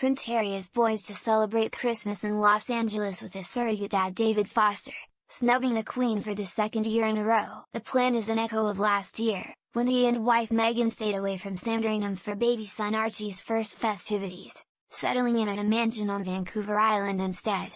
Prince Harry is poised to celebrate Christmas in Los Angeles with his surrogate dad David Foster, snubbing the Queen for the second year in a row. The plan is an echo of last year, when he and wife Meghan stayed away from Sandringham for baby son Archie's first festivities, settling in at a mansion on Vancouver Island instead.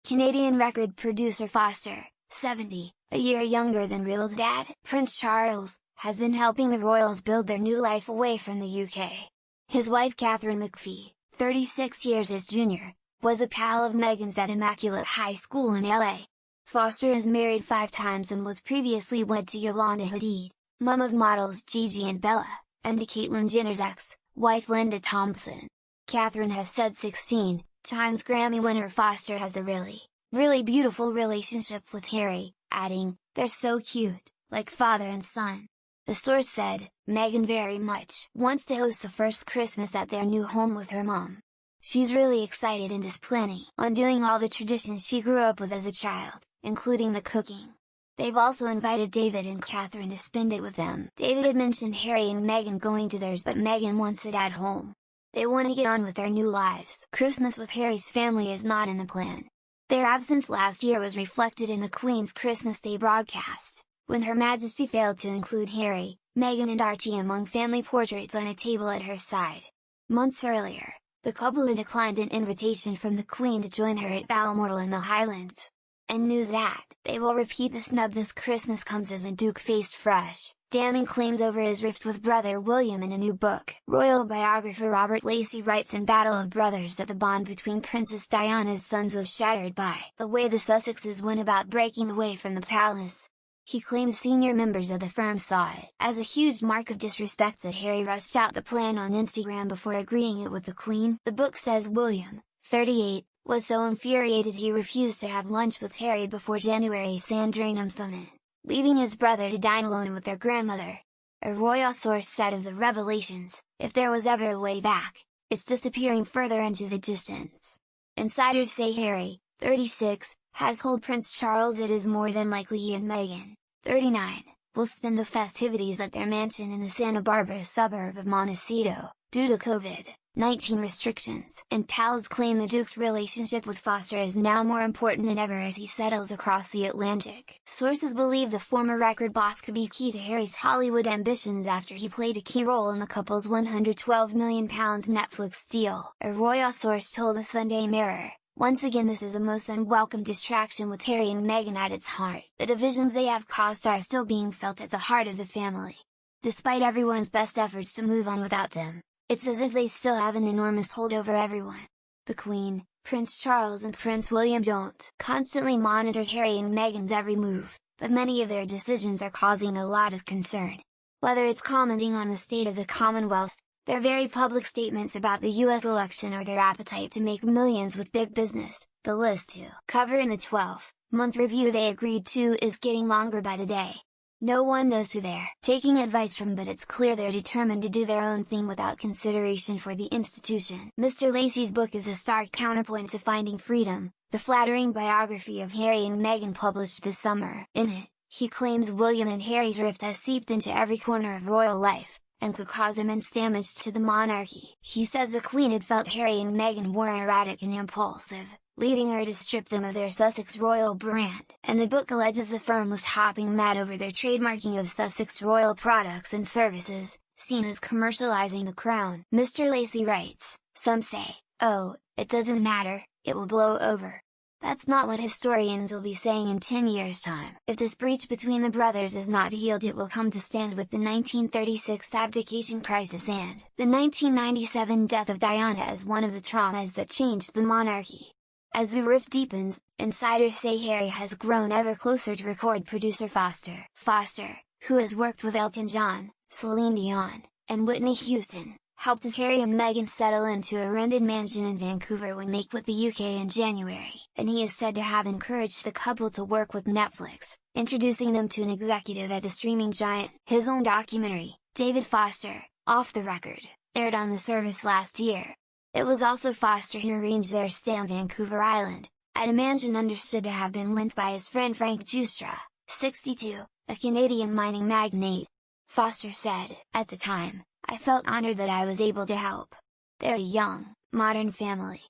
Canadian record producer Foster, 70, a year younger than real dad Prince Charles, has been helping the royals build their new life away from the UK. His wife Catherine McPhee, 36 years his junior, was a pal of Meghan's at Immaculate High School in LA. Foster is married 5 times and was previously wed to Yolanda Hadid, mum of models Gigi and Bella, and to Caitlyn Jenner's ex-wife Linda Thompson. Catherine has said 16 times Grammy winner Foster has a really beautiful relationship with Harry, adding, "They're so cute, like father and son." The source said, Meghan very much wants to host the first Christmas at their new home with her mom. She's really excited and is planning on doing all the traditions she grew up with as a child, including the cooking. They've also invited David and Catherine to spend it with them. David had mentioned Harry and Meghan going to theirs, but Meghan wants it at home. They want to get on with their new lives. Christmas with Harry's family is not in the plan. Their absence last year was reflected in the Queen's Christmas Day broadcast, when Her Majesty failed to include Harry, Meghan and Archie among family portraits on a table at her side. Months earlier, the couple had declined an invitation from the Queen to join her at Balmoral in the Highlands. And news that they will repeat the snub this Christmas comes as the Duke faced fresh, damning claims over his rift with brother William in a new book. Royal biographer Robert Lacey writes in Battle of Brothers that the bond between Princess Diana's sons was shattered by the way the Sussexes went about breaking away from the palace. He claims senior members of the firm saw it as a huge mark of disrespect that Harry rushed out the plan on Instagram before agreeing it with the Queen. The book says William, 38, was so infuriated he refused to have lunch with Harry before January's Sandringham summit, leaving his brother to dine alone with their grandmother. A royal source said of the revelations, "If there was ever a way back, it's disappearing further into the distance." Insiders say Harry, 36, has told Prince Charles it is more than likely he and Meghan, 39, will spend the festivities at their mansion in the Santa Barbara suburb of Montecito, due to COVID-19 restrictions. And pals claim the Duke's relationship with Foster is now more important than ever as he settles across the Atlantic. Sources believe the former record boss could be key to Harry's Hollywood ambitions after he played a key role in the couple's £112 million Netflix deal. A royal source told the Sunday Mirror, "Once again this is a most unwelcome distraction with Harry and Meghan at its heart. The divisions they have caused are still being felt at the heart of the family. Despite everyone's best efforts to move on without them, it's as if they still have an enormous hold over everyone." The Queen, Prince Charles and Prince William don't constantly monitor Harry and Meghan's every move, but many of their decisions are causing a lot of concern. Whether it's commenting on the state of the Commonwealth, their very public statements about the US election, or their appetite to make millions with big business, the list to cover in the 12-month review they agreed to is getting longer by the day. No one knows who they're taking advice from, but it's clear they're determined to do their own thing without consideration for the institution. Mr. Lacey's book is a stark counterpoint to Finding Freedom, the flattering biography of Harry and Meghan published this summer. In it, he claims William and Harry's rift has seeped into every corner of royal life, and could cause immense damage to the monarchy. He says the Queen had felt Harry and Meghan were erratic and impulsive, leading her to strip them of their Sussex royal brand. And the book alleges the firm was hopping mad over their trademarking of Sussex royal products and services, seen as commercializing the crown. Mr. Lacey writes, "Some say, oh, it doesn't matter, it will blow over. That's not what historians will be saying in 10 years' time. If this breach between the brothers is not healed, it will come to stand with the 1936 abdication crisis and the 1997 death of Diana as one of the traumas that changed the monarchy." As the rift deepens, insiders say Harry has grown ever closer to record producer Foster. Foster, who has worked with Elton John, Celine Dion, and Whitney Houston, helped as Harry and Meghan settle into a rented mansion in Vancouver when they quit the UK in January, and he is said to have encouraged the couple to work with Netflix, introducing them to an executive at the streaming giant. His own documentary, David Foster, Off the Record, aired on the service last year. It was also Foster who arranged their stay on Vancouver Island, at a mansion understood to have been lent by his friend Frank Giustra, 62, a Canadian mining magnate. Foster said, "At the time, I felt honored that I was able to help. They're young, modern family.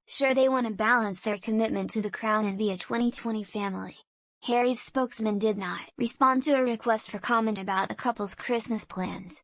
Sure they want to balance their commitment to the crown and be a 2020 family. Harry's spokesman did not respond to a request for comment about the couple's Christmas plans.